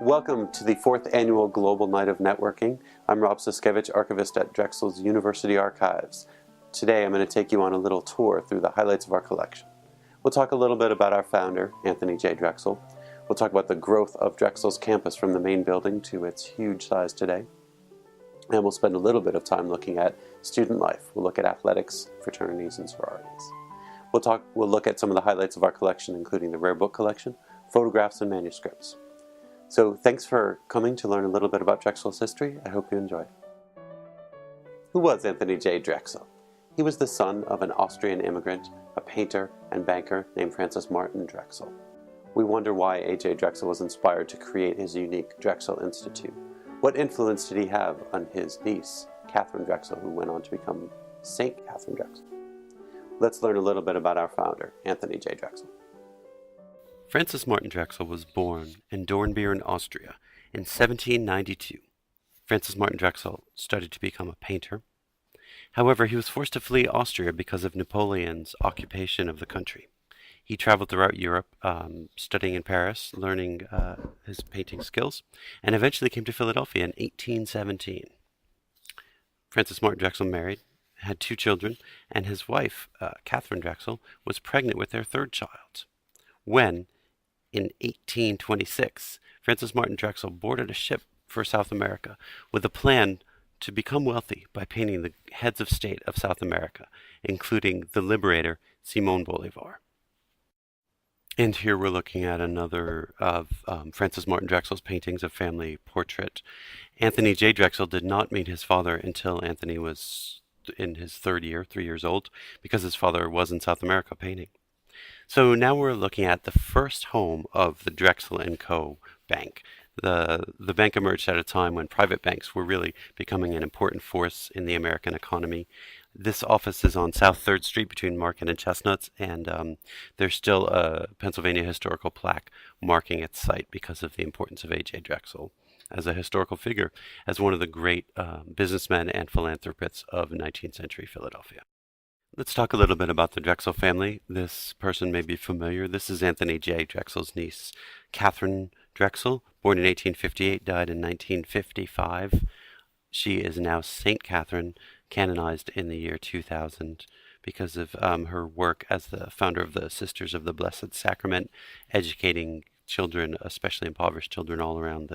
Welcome to the 4th Annual Global Night of Networking. I'm Rob Sieczkiewicz, archivist at Drexel's University Archives. Today I'm going to take you on a little tour through the highlights of our collection. We'll talk a little bit about our founder, Anthony J. Drexel. We'll talk about the growth of Drexel's campus from the main building to its huge size today. And we'll spend a little bit of time looking at student life. We'll look at athletics, fraternities, and sororities. We'll look at some of the highlights of our collection, including the rare book collection, photographs, and manuscripts. So thanks for coming to learn a little bit about Drexel's history. I hope you enjoyed. Who was Anthony J. Drexel? He was the son of an Austrian immigrant, a painter and banker named Francis Martin Drexel. We wonder why A.J. Drexel was inspired to create his unique Drexel Institute. What influence did he have on his niece, Catherine Drexel, who went on to become Saint Catherine Drexel? Let's learn a little bit about our founder, Anthony J. Drexel. Francis Martin Drexel was born in Dornbirn, Austria in 1792. Francis Martin Drexel studied to become a painter. However, he was forced to flee Austria because of Napoleon's occupation of the country. He traveled throughout Europe, studying in Paris, learning his painting skills, and eventually came to Philadelphia in 1817. Francis Martin Drexel married, had 2 children, and his wife, Catherine Drexel, was pregnant with their 3rd child. When, in 1826, Francis Martin Drexel boarded a ship for South America with a plan to become wealthy by painting the heads of state of South America, including the liberator Simón Bolívar. And here we're looking at another of Francis Martin Drexel's paintings of family portrait. Anthony J. Drexel did not meet his father until Anthony was in his 3rd year, 3 years old, because his father was in South America painting. So now we're looking at the first home of the Drexel & Co. Bank. The bank emerged at a time when private banks were really becoming an important force in the American economy. This office is on South 3rd Street between Market and Chestnuts, and there's still a Pennsylvania historical plaque marking its site because of the importance of A.J. Drexel as a historical figure, as one of the great businessmen and philanthropists of 19th century Philadelphia. Let's talk a little bit about the Drexel family. This person may be familiar. This is Anthony J. Drexel's niece, Catherine Drexel, born in 1858, died in 1955. She is now Saint Catherine, canonized in the year 2000 because of her work as the founder of the Sisters of the Blessed Sacrament, educating children, especially impoverished children all around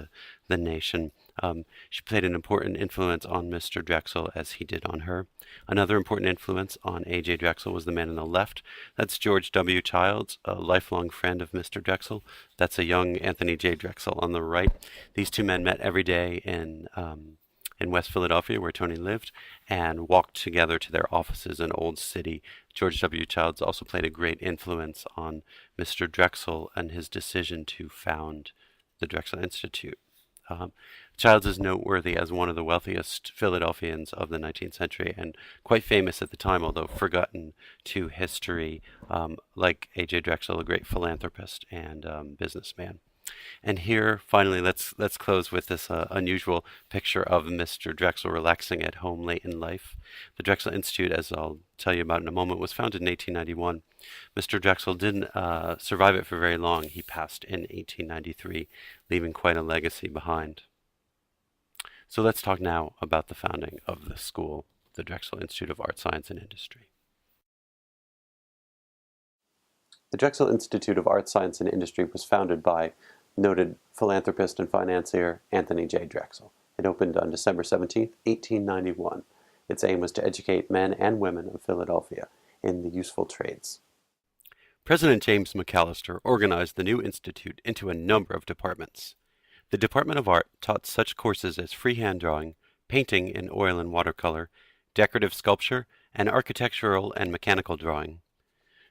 the nation. She played an important influence on Mr. Drexel as he did on her. Another important influence on A.J. Drexel was the man on the left. That's George W. Childs, a lifelong friend of Mr. Drexel. That's a young Anthony J. Drexel on the right. These 2 men met every day in West Philadelphia, where Tony lived, and walked together to their offices in Old City. George W. Childs also played a great influence on Mr. Drexel and his decision to found the Drexel Institute. Childs is noteworthy as one of the wealthiest Philadelphians of the 19th century and quite famous at the time, although forgotten to history, like A.J. Drexel, a great philanthropist and businessman. And here, finally, let's close with this unusual picture of Mr. Drexel relaxing at home late in life. The Drexel Institute, as I'll tell you about in a moment, was founded in 1891. Mr. Drexel didn't survive it for very long. He passed in 1893, leaving quite a legacy behind. So let's talk now about the founding of the school, the Drexel Institute of Art, Science, and Industry. The Drexel Institute of Art, Science, and Industry was founded by noted philanthropist and financier Anthony J. Drexel. It opened on December 17, 1891. Its aim was to educate men and women of Philadelphia in the useful trades. President James MacAlister organized the new institute into a number of departments. The Department of Art taught such courses as freehand drawing, painting in oil and watercolor, decorative sculpture, and architectural and mechanical drawing.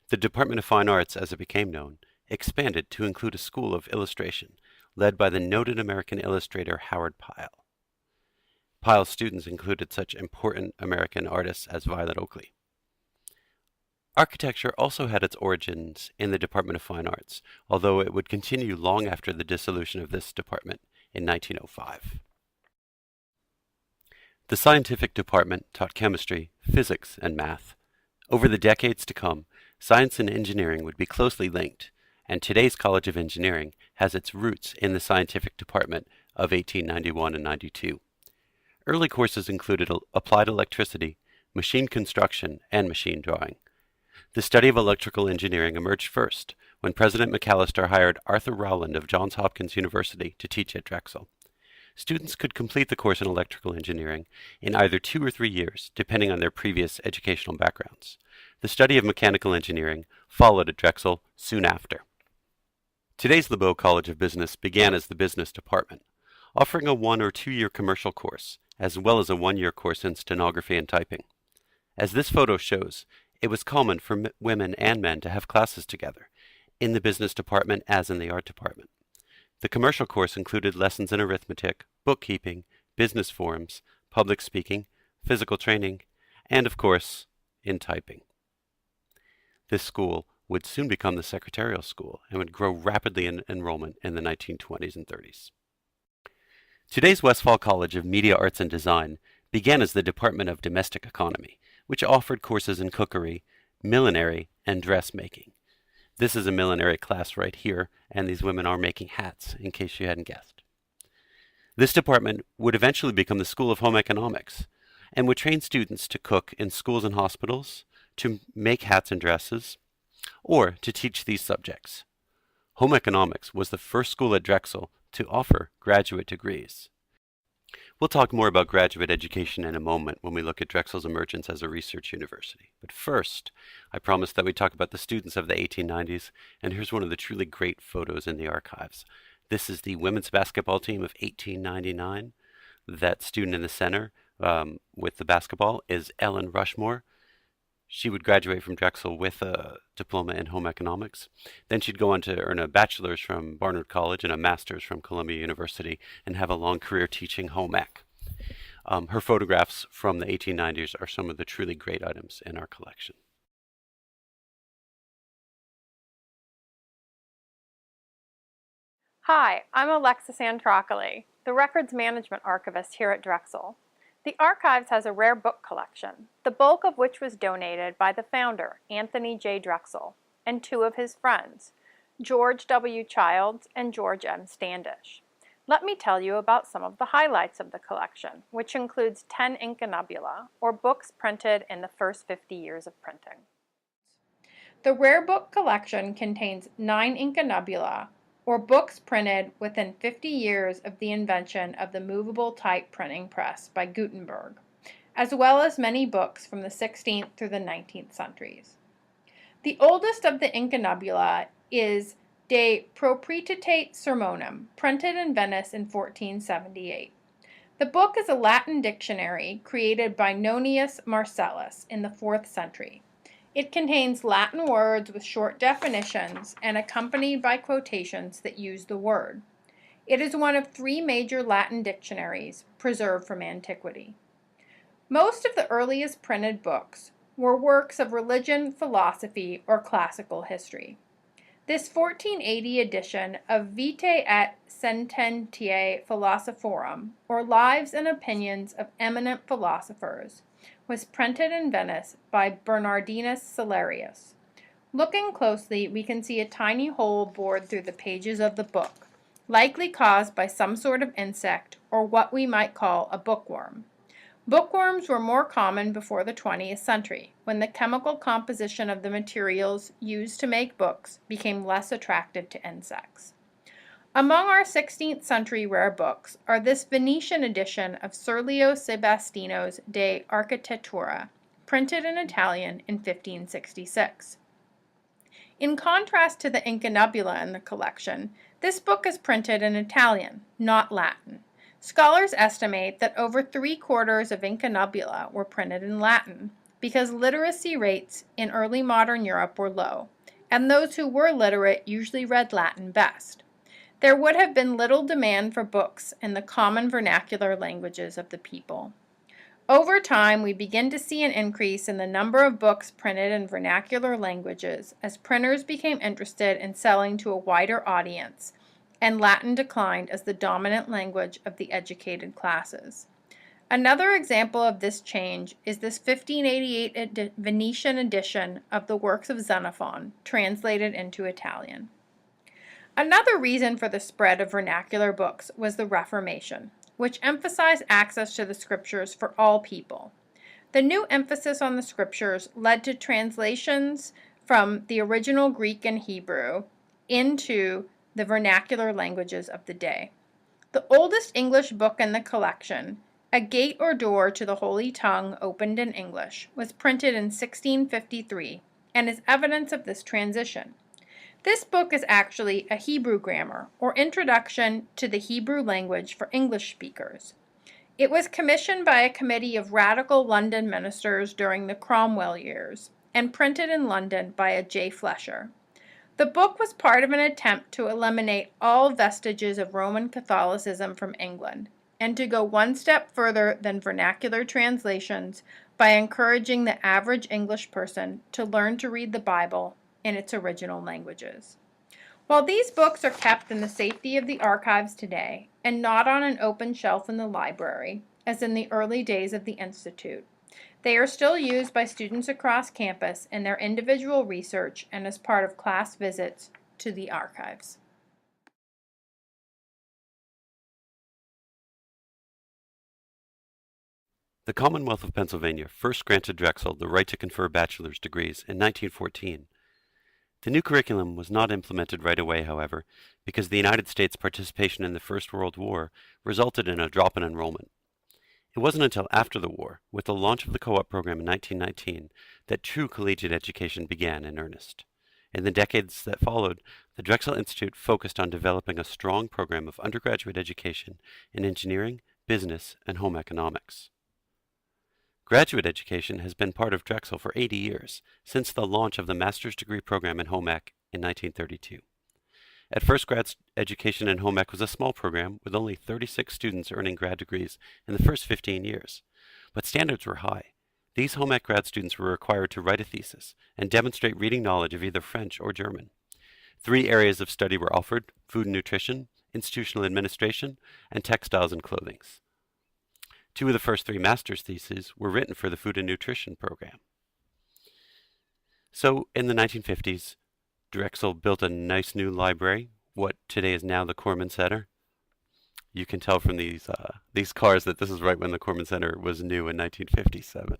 The Department of Fine Arts, as it became known, expanded to include a school of illustration, led by the noted American illustrator Howard Pyle. Pyle's students included such important American artists as Violet Oakley. Architecture also had its origins in the Department of Fine Arts, although it would continue long after the dissolution of this department in 1905. The scientific department taught chemistry, physics, and math. Over the decades to come, science and engineering would be closely linked, and today's College of Engineering has its roots in the scientific department of 1891 and 92. Early courses included applied electricity, machine construction, and machine drawing. The study of electrical engineering emerged first when President MacAlister hired Arthur Rowland of Johns Hopkins University to teach at Drexel. Students could complete the course in electrical engineering in either 2 or 3 years, depending on their previous educational backgrounds. The study of mechanical engineering followed at Drexel soon after. Today's LeBeau College of Business began as the business department, offering a 1 or 2 year commercial course, as well as a 1-year course in stenography and typing. As this photo shows, it was common for women and men to have classes together, in the business department as in the art department. The commercial course included lessons in arithmetic, bookkeeping, business forms, public speaking, physical training, and of course, in typing. This school would soon become the secretarial school and would grow rapidly in enrollment in the 1920s and 30s. Today's Westfall College of Media Arts and Design began as the Department of Domestic Economy, which offered courses in cookery, millinery, and dressmaking. This is a millinery class right here, and these women are making hats, in case you hadn't guessed. This department would eventually become the School of Home Economics, and would train students to cook in schools and hospitals, to make hats and dresses, or to teach these subjects. Home Economics was the first school at Drexel to offer graduate degrees. We'll talk more about graduate education in a moment when we look at Drexel's emergence as a research university. But first, I promised that we'd talk about the students of the 1890s, and here's one of the truly great photos in the archives. This is the women's basketball team of 1899. That student in the center with the basketball is Ellen Rushmore. She would graduate from Drexel with a diploma in home economics. Then she'd go on to earn a bachelor's from Barnard College and a master's from Columbia University and have a long career teaching home ec. Her photographs from the 1890s are some of the truly great items in our collection. Hi, I'm Alexis Antrocoli, the Records Management Archivist here at Drexel. The Archives has a rare book collection, the bulk of which was donated by the founder, Anthony J. Drexel, and 2 of his friends, George W. Childs and George M. Standish. Let me tell you about some of the highlights of the collection, which includes 10 incunabula, or books printed in the first 50 years of printing. The rare book collection contains 9 incunabula, or books printed within 50 years of the invention of the movable type printing press by Gutenberg, as well as many books from the 16th through the 19th centuries. The oldest of the incunabula is De Proprietate Sermonum, printed in Venice in 1478. The book is a Latin dictionary created by Nonius Marcellus in the 4th century. It contains Latin words with short definitions and accompanied by quotations that use the word. It is one of 3 major Latin dictionaries preserved from antiquity. Most of the earliest printed books were works of religion, philosophy, or classical history. This 1480 edition of Vitae et Sententiae Philosophorum, or Lives and Opinions of Eminent Philosophers, was printed in Venice by Bernardinus Cellarius. Looking closely, we can see a tiny hole bored through the pages of the book, likely caused by some sort of insect or what we might call a bookworm. Bookworms were more common before the 20th century, when the chemical composition of the materials used to make books became less attractive to insects. Among our 16th century rare books are this Venetian edition of Serlio Sebastino's De Architectura, printed in Italian in 1566. In contrast to the incunabula in the collection, this book is printed in Italian, not Latin. Scholars estimate that over 3/4 of incunabula were printed in Latin, because literacy rates in early modern Europe were low, and those who were literate usually read Latin best. There would have been little demand for books in the common vernacular languages of the people. Over time, we begin to see an increase in the number of books printed in vernacular languages as printers became interested in selling to a wider audience, and Latin declined as the dominant language of the educated classes. Another example of this change is this 1588 Venetian edition of the works of Xenophon, translated into Italian. Another reason for the spread of vernacular books was the Reformation, which emphasized access to the scriptures for all people. The new emphasis on the scriptures led to translations from the original Greek and Hebrew into the vernacular languages of the day. The oldest English book in the collection, A Gate or Door to the Holy Tongue Opened in English, was printed in 1653 and is evidence of this transition. This book is actually a Hebrew grammar, or introduction to the Hebrew language for English speakers. It was commissioned by a committee of radical London ministers during the Cromwell years and printed in London by a J. Fletcher. The book was part of an attempt to eliminate all vestiges of Roman Catholicism from England and to go one step further than vernacular translations by encouraging the average English person to learn to read the Bible in its original languages. While these books are kept in the safety of the archives today and not on an open shelf in the library, as in the early days of the Institute, they are still used by students across campus in their individual research and as part of class visits to the archives. The Commonwealth of Pennsylvania first granted Drexel the right to confer bachelor's degrees in 1914. The new curriculum was not implemented right away, however, because the United States' participation in the First World War resulted in a drop in enrollment. It wasn't until after the war, with the launch of the co-op program in 1919, that true collegiate education began in earnest. In the decades that followed, the Drexel Institute focused on developing a strong program of undergraduate education in engineering, business, and home economics. Graduate education has been part of Drexel for 80 years, since the launch of the master's degree program in home ec in 1932. At first, grad education in home ec was a small program with only 36 students earning grad degrees in the first 15 years. But standards were high. These home ec grad students were required to write a thesis and demonstrate reading knowledge of either French or German. 3 areas of study were offered: food and nutrition, institutional administration, and textiles and clothing. 2 of the first 3 master's theses were written for the food and nutrition program. So, in the 1950s, Drexel built a nice new library, what today is now the Corman Center. You can tell from these cars that this is right when the Corman Center was new in 1957.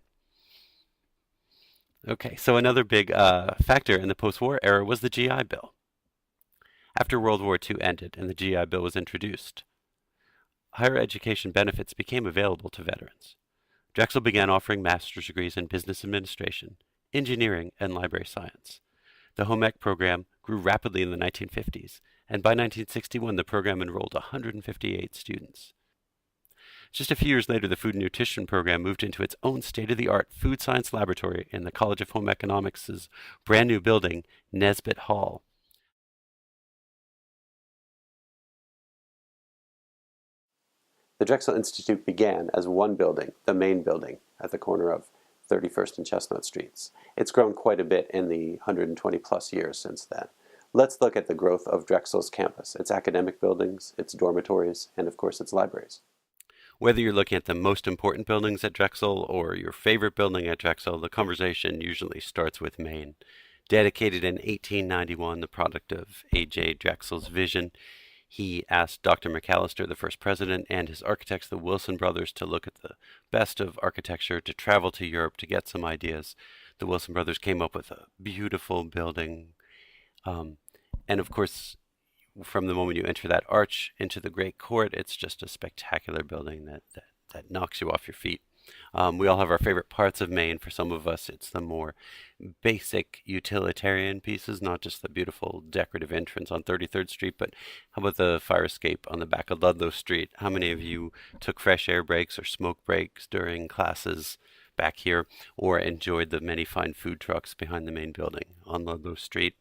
Okay, so another big factor in the post-war era was the GI Bill. After World War II ended and the GI Bill was introduced, higher education benefits became available to veterans. Drexel began offering master's degrees in business administration, engineering, and library science. The home ec program grew rapidly in the 1950s, and by 1961 the program enrolled 158 students. Just a few years later, the food and nutrition program moved into its own state-of-the-art food science laboratory in the College of Home Economics' brand new building, Nesbitt Hall. The Drexel Institute began as one building, the main building, at the corner of 31st and Chestnut Streets. It's grown quite a bit in the 120 plus years since then. Let's look at the growth of Drexel's campus, its academic buildings, its dormitories, and of course its libraries. Whether you're looking at the most important buildings at Drexel or your favorite building at Drexel, the conversation usually starts with Maine. Dedicated in 1891, the product of A.J. Drexel's vision, he asked Dr. MacAlister, the first president, and his architects, the Wilson brothers, to look at the best of architecture, to travel to Europe to get some ideas. The Wilson brothers came up with a beautiful building. And of course, from the moment you enter that arch into the Great Court, it's just a spectacular building that knocks you off your feet. We all have our favorite parts of Maine. For some of us, it's the more basic utilitarian pieces, not just the beautiful decorative entrance on 33rd Street, but how about the fire escape on the back of Ludlow Street? How many of you took fresh air breaks or smoke breaks during classes back here, or enjoyed the many fine food trucks behind the main building on Ludlow Street?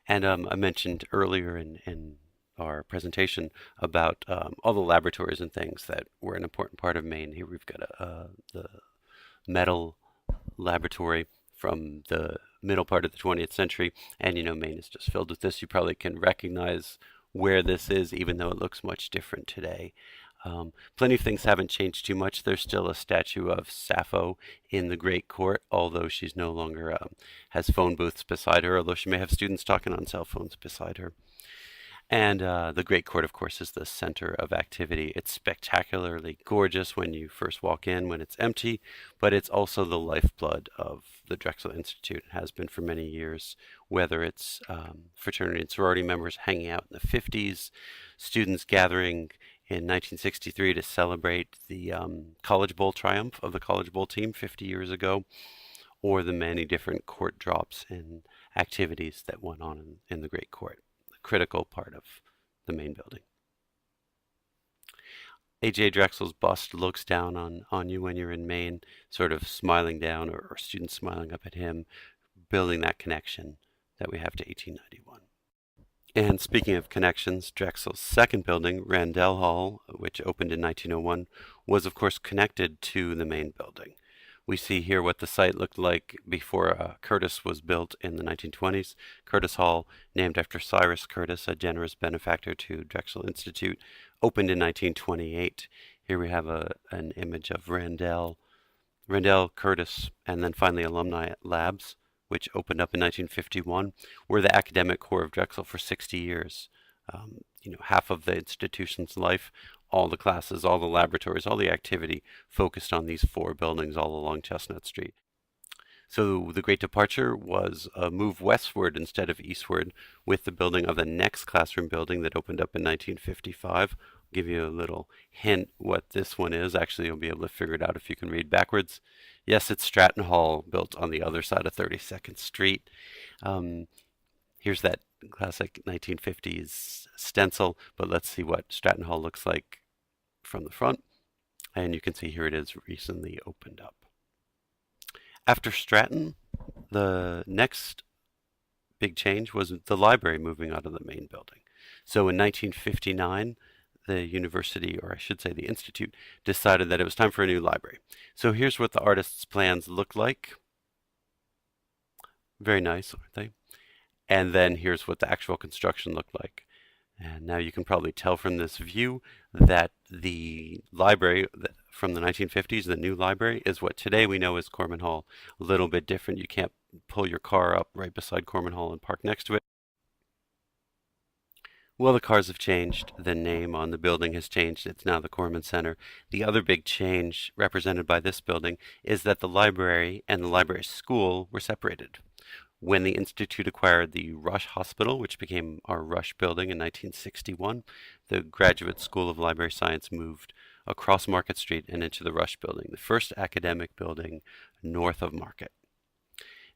And I mentioned earlier in our presentation about all the laboratories and things that were an important part of Maine. Here we've got the metal laboratory from the middle part of the 20th century, and you know, Maine is just filled with this. You probably can recognize where this is, even though it looks much different today. Plenty of things haven't changed too much. There's still a statue of Sappho in the Great Court, although she's no longer has phone booths beside her, although she may have students talking on cell phones beside her. And the Great Court, of course, is the center of activity. It's spectacularly gorgeous when you first walk in, when it's empty, but it's also the lifeblood of the Drexel Institute. It has been for many years, whether it's fraternity and sorority members hanging out in the 50s, students gathering in 1963 to celebrate the College Bowl triumph of the College Bowl team 50 years ago, or the many different court drops and activities that went on in the Great Court, the critical part of the main building. A.J. Drexel's bust looks down on you when you're in Maine, sort of smiling down, or students smiling up at him, building that connection that we have to 1891. And speaking of connections, Drexel's second building, Randell Hall, which opened in 1901, was of course connected to the main building. We see here what the site looked like before Curtis was built in the 1920s. Curtis Hall, named after Cyrus Curtis, a generous benefactor to Drexel Institute, opened in 1928. Here we have an image of Randell, Curtis, and then finally Alumni Labs, which opened up in 1951, were the academic core of Drexel for 60 years. Half of the institution's life, all the classes, all the laboratories, all the activity focused on these 4 buildings all along Chestnut Street. So the great departure was a move westward instead of eastward, with the building of the next classroom building that opened up in 1955. I'll give you a little hint what this one is. Actually, you'll be able to figure it out if you can read backwards. Yes, it's Stratton Hall, built on the other side of 32nd Street. Here's that classic 1950s stencil, but let's see what Stratton Hall looks like from the front. And you can see here it is recently opened up. After Stratton, the next big change was the library moving out of the main building. So in 1959, the university, or I should say the institute, decided that it was time for a new library. So here's what the artist's plans look like. Very nice, aren't they? And then here's what the actual construction looked like. And now you can probably tell from this view that the library from the 1950s, the new library, is what today we know as Corman Hall. A little bit different. You can't pull your car up right beside Corman Hall and park next to it. Well, the cars have changed. The name on the building has changed. It's now the Corman Center. The other big change represented by this building is that the library and the library school were separated. When the Institute acquired the Rush Hospital, which became our Rush building in 1961, the Graduate School of Library Science moved across Market Street and into the Rush building, the first academic building north of Market.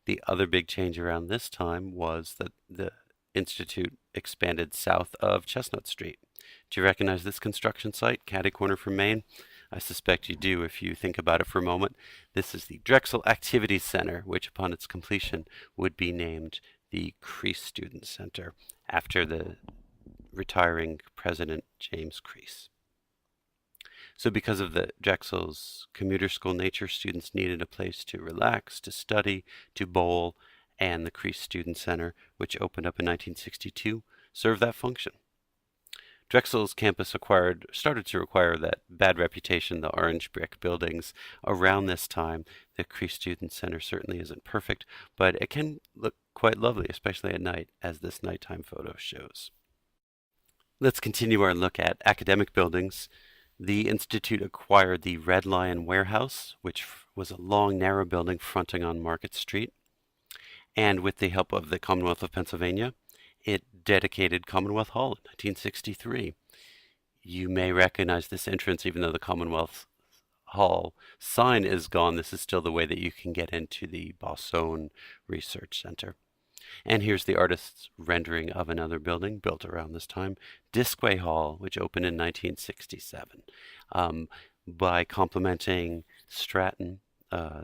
The other big change around this time was that the Institute expanded south of Chestnut Street. Do you recognize this construction site, catty corner from Main? I suspect you do if you think about it for a moment. This is the Drexel Activities Center, which upon its completion would be named the Crease Student Center after the retiring President James Crease. So because of the Drexel's commuter school nature, students needed a place to relax, to study, to bowl, and the Crease Student Center, which opened up in 1962, served that function. Drexel's campus started to acquire that bad reputation, the orange brick buildings. Around this time, the Crease Student Center certainly isn't perfect, but it can look quite lovely, especially at night, as this nighttime photo shows. Let's continue our look at academic buildings. The Institute acquired the Red Lion Warehouse, which was a long, narrow building fronting on Market Street. And with the help of the Commonwealth of Pennsylvania, it dedicated Commonwealth Hall in 1963. You may recognize this entrance even though the Commonwealth Hall sign is gone. This is still the way that you can get into the Bossone Research Center. And here's the artist's rendering of another building built around this time, Disquay Hall, which opened in 1967. By complementing Stratton,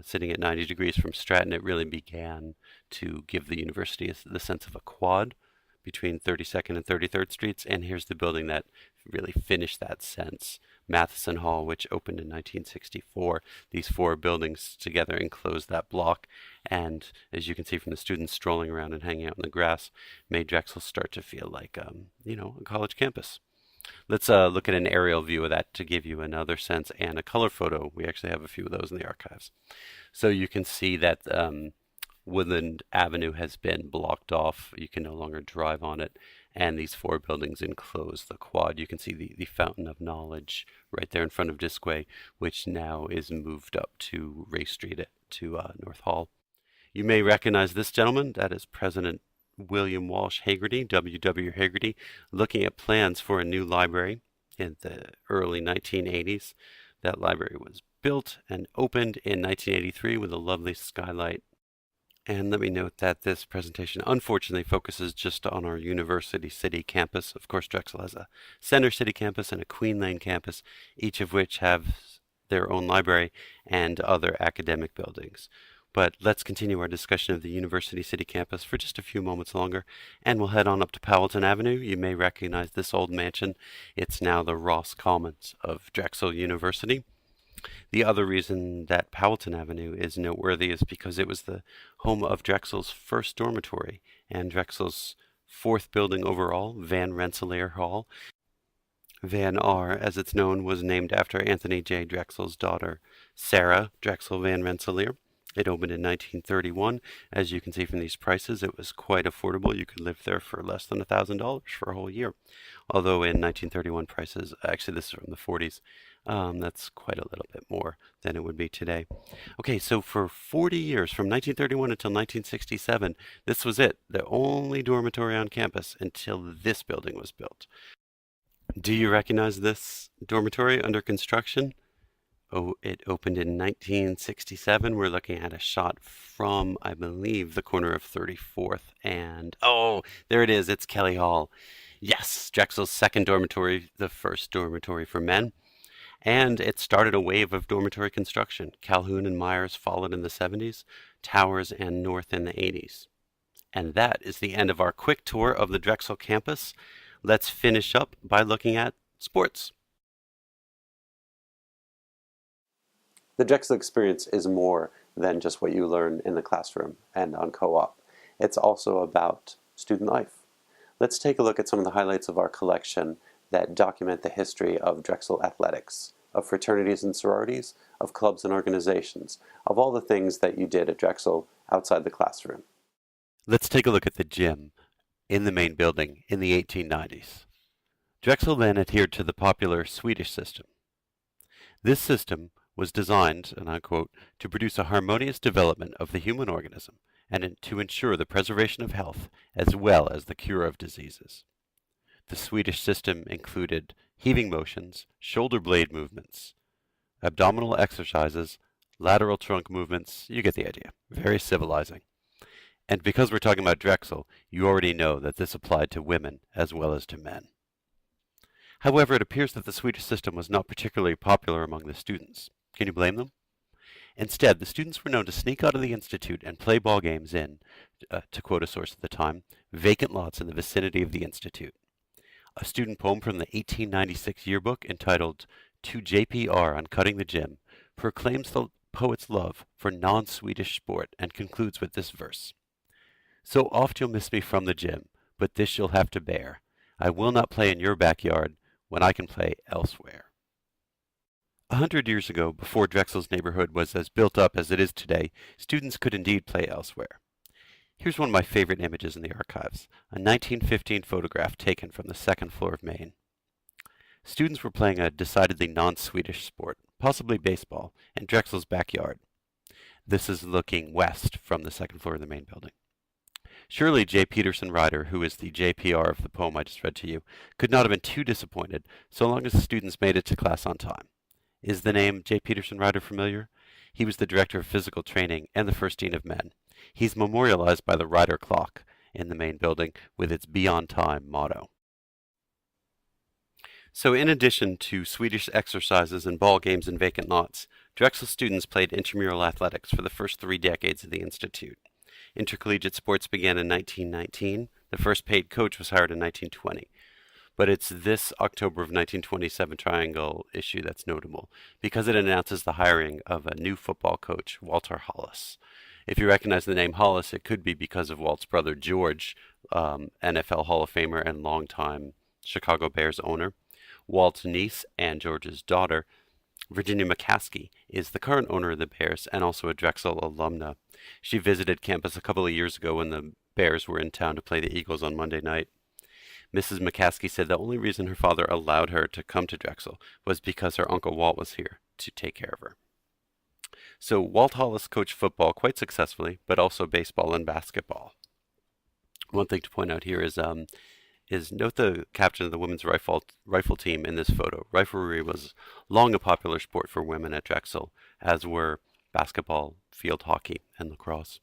sitting at 90 degrees from Stratton, it really began to give the university the sense of a quad between 32nd and 33rd Streets, and here's the building that really finished that sense, Matheson Hall, which opened in 1964. These 4 buildings together enclosed that block, and as you can see from the students strolling around and hanging out in the grass, made Drexel start to feel like, a college campus. Let's look at an aerial view of that to give you another sense, and a color photo. We actually have a few of those in the archives. So you can see that Woodland Avenue has been blocked off. You can no longer drive on it, and these four buildings enclose the quad. You can see the Fountain of Knowledge right there in front of Disquay, which now is moved up to Race Street to North Hall. You may recognize this gentleman. That is President William Walsh Hagerty, W.W. Hagerty, looking at plans for a new library in the early 1980s. That library was built and opened in 1983 with a lovely skylight. And let me note that this presentation unfortunately focuses just on our University City campus. Of course, Drexel has a Center City campus and a Queen Lane campus, each of which have their own library and other academic buildings. But let's continue our discussion of the University City campus for just a few moments longer, and we'll head on up to Powelton Avenue. You may recognize this old mansion. It's now the Ross Commons of Drexel University. The other reason that Powelton Avenue is noteworthy is because it was the home of Drexel's first dormitory and Drexel's fourth building overall, Van Rensselaer Hall. Van R, as it's known, was named after Anthony J. Drexel's daughter, Sarah Drexel Van Rensselaer. It opened in 1931. As you can see from these prices, it was quite affordable. You could live there for less than $1,000 for a whole year. Although in 1931 prices, actually this is from the 40s, that's quite a little bit more than it would be today. Okay, so for 40 years, from 1931 until 1967, this was it, the only dormitory on campus until this building was built. Do you recognize this dormitory under construction? Oh, it opened in 1967. We're looking at a shot from, I believe, the corner of 34th and, oh, there it is, it's Kelly Hall. Yes, Drexel's second dormitory, the first dormitory for men. And it started a wave of dormitory construction. Calhoun and Myers followed in the 70s, Towers and North in the 80s. And that is the end of our quick tour of the Drexel campus. Let's finish up by looking at sports. The Drexel experience is more than just what you learn in the classroom and on co-op. It's also about student life. Let's take a look at some of the highlights of our collection that document the history of Drexel athletics, of fraternities and sororities, of clubs and organizations, of all the things that you did at Drexel outside the classroom. Let's take a look at the gym in the main building in the 1890s. Drexel then adhered to the popular Swedish system. This system was designed, and I quote, to produce a harmonious development of the human organism and to ensure the preservation of health as well as the cure of diseases. The Swedish system included heaving motions, shoulder blade movements, abdominal exercises, lateral trunk movements. You get the idea. Very civilizing. And because we're talking about Drexel, you already know that this applied to women as well as to men. However, it appears that the Swedish system was not particularly popular among the students. Can you blame them? Instead, the students were known to sneak out of the institute and play ball games in, to quote a source at the time, vacant lots in the vicinity of the institute. A student poem from the 1896 yearbook entitled To JPR on Cutting the Gym proclaims the poet's love for non-Swedish sport and concludes with this verse. So oft you'll miss me from the gym, but this you'll have to bear. I will not play in your backyard when I can play elsewhere. 100 years ago, before Drexel's neighborhood was as built up as it is today, students could indeed play elsewhere. Here's one of my favorite images in the archives, a 1915 photograph taken from the second floor of Maine. Students were playing a decidedly non-Swedish sport, possibly baseball, in Drexel's backyard. This is looking west from the second floor of the main building. Surely J. Peterson Ryder, who is the JPR of the poem I just read to you, could not have been too disappointed so long as the students made it to class on time. Is the name J. Peterson Ryder familiar? He was the director of physical training and the first dean of men. He's memorialized by the Ryder clock in the main building with its Be on Time motto. So in addition to Swedish exercises and ball games in vacant lots, Drexel students played intramural athletics for the first 3 decades of the Institute. Intercollegiate sports began in 1919. The first paid coach was hired in 1920. But it's this October of 1927 Triangle issue that's notable, because it announces the hiring of a new football coach, Walter Hollis. If you recognize the name Hollis, it could be because of Walt's brother George, NFL Hall of Famer and longtime Chicago Bears owner. Walt's niece and George's daughter, Virginia McCaskey, is the current owner of the Bears and also a Drexel alumna. She visited campus a couple of years ago when the Bears were in town to play the Eagles on Monday night. Mrs. McCaskey said the only reason her father allowed her to come to Drexel was because her Uncle Walt was here to take care of her. So Walt Hollis coached football quite successfully, but also baseball and basketball. One thing to point out here is note the captain of the women's rifle team in this photo. Riflery was long a popular sport for women at Drexel, as were basketball, field hockey, and lacrosse.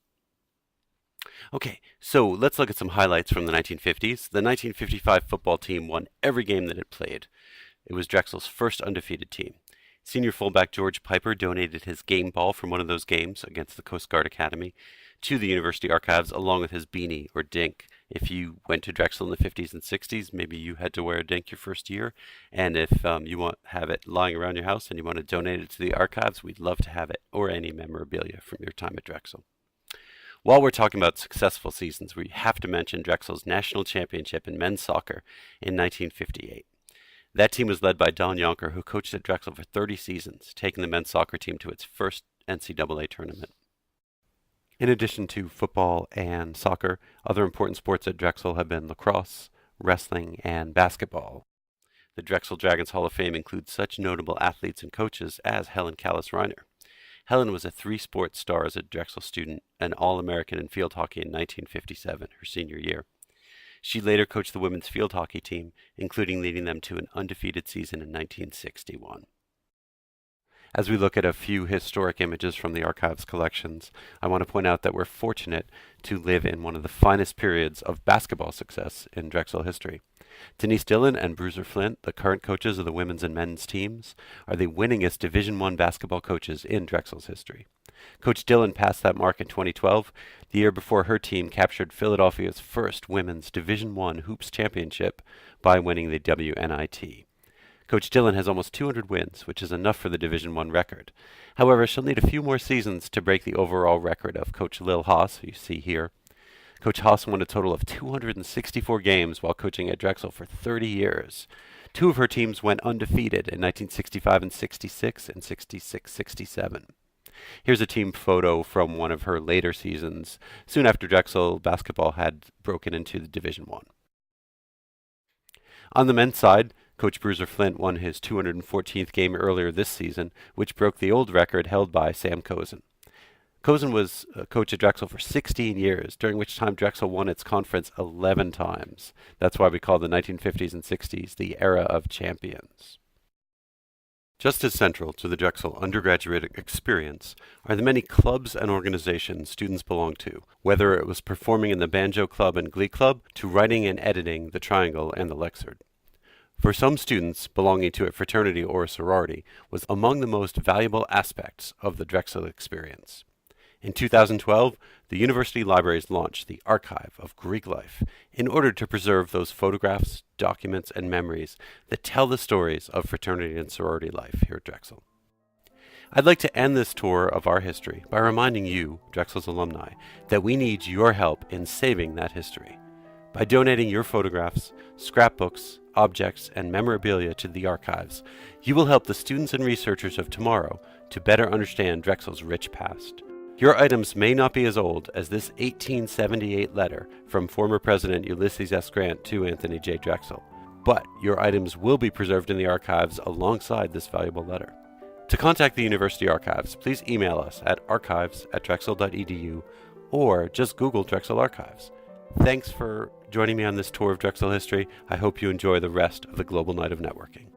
Okay, so let's look at some highlights from the 1950s. The 1955 football team won every game that it played. It was Drexel's first undefeated team. Senior fullback George Piper donated his game ball from one of those games against the Coast Guard Academy to the University Archives, along with his beanie, or dink. If you went to Drexel in the 50s and 60s, maybe you had to wear a dink your first year. And if you have it lying around your house and you want to donate it to the archives, we'd love to have it, or any memorabilia from your time at Drexel. While we're talking about successful seasons, we have to mention Drexel's national championship in men's soccer in 1958. That team was led by Don Yonker, who coached at Drexel for 30 seasons, taking the men's soccer team to its first NCAA tournament. In addition to football and soccer, other important sports at Drexel have been lacrosse, wrestling, and basketball. The Drexel Dragons Hall of Fame includes such notable athletes and coaches as Helen Callis-Reiner. Helen was a three-sport star as a Drexel student, an All-American in field hockey in 1957, her senior year. She later coached the women's field hockey team, including leading them to an undefeated season in 1961. As we look at a few historic images from the archives collections, I want to point out that we're fortunate to live in one of the finest periods of basketball success in Drexel history. Denise Dillon and Bruiser Flint, the current coaches of the women's and men's teams, are the winningest Division I basketball coaches in Drexel's history. Coach Dillon passed that mark in 2012, the year before her team captured Philadelphia's first women's Division I hoops championship by winning the WNIT. Coach Dillon has almost 200 wins, which is enough for the Division I record. However, she'll need a few more seasons to break the overall record of Coach Lil Haas, who you see here. Coach Haas won a total of 264 games while coaching at Drexel for 30 years. Two of her teams went undefeated in 1965 and 66 and 66-67. Here's a team photo from one of her later seasons, soon after Drexel basketball had broken into the Division I. On the men's side, Coach Bruiser Flint won his 214th game earlier this season, which broke the old record held by Sam Cozen. Cozen was a coach at Drexel for 16 years, during which time Drexel won its conference 11 times. That's why we call the 1950s and 60s the era of champions. Just as central to the Drexel undergraduate experience are the many clubs and organizations students belong to, whether it was performing in the Banjo Club and Glee Club to writing and editing the Triangle and the Lexard. For some students, belonging to a fraternity or a sorority was among the most valuable aspects of the Drexel experience. In 2012, the university libraries launched the Archive of Greek Life in order to preserve those photographs, documents, and memories that tell the stories of fraternity and sorority life here at Drexel. I'd like to end this tour of our history by reminding you, Drexel's alumni, that we need your help in saving that history. By donating your photographs, scrapbooks, objects, and memorabilia to the archives, you will help the students and researchers of tomorrow to better understand Drexel's rich past. Your items may not be as old as this 1878 letter from former President Ulysses S. Grant to Anthony J. Drexel, but your items will be preserved in the archives alongside this valuable letter. To contact the University Archives, please email us at archives@drexel.edu or just Google Drexel Archives. Thanks for joining me on this tour of Drexel history. I hope you enjoy the rest of the Global Night of Networking.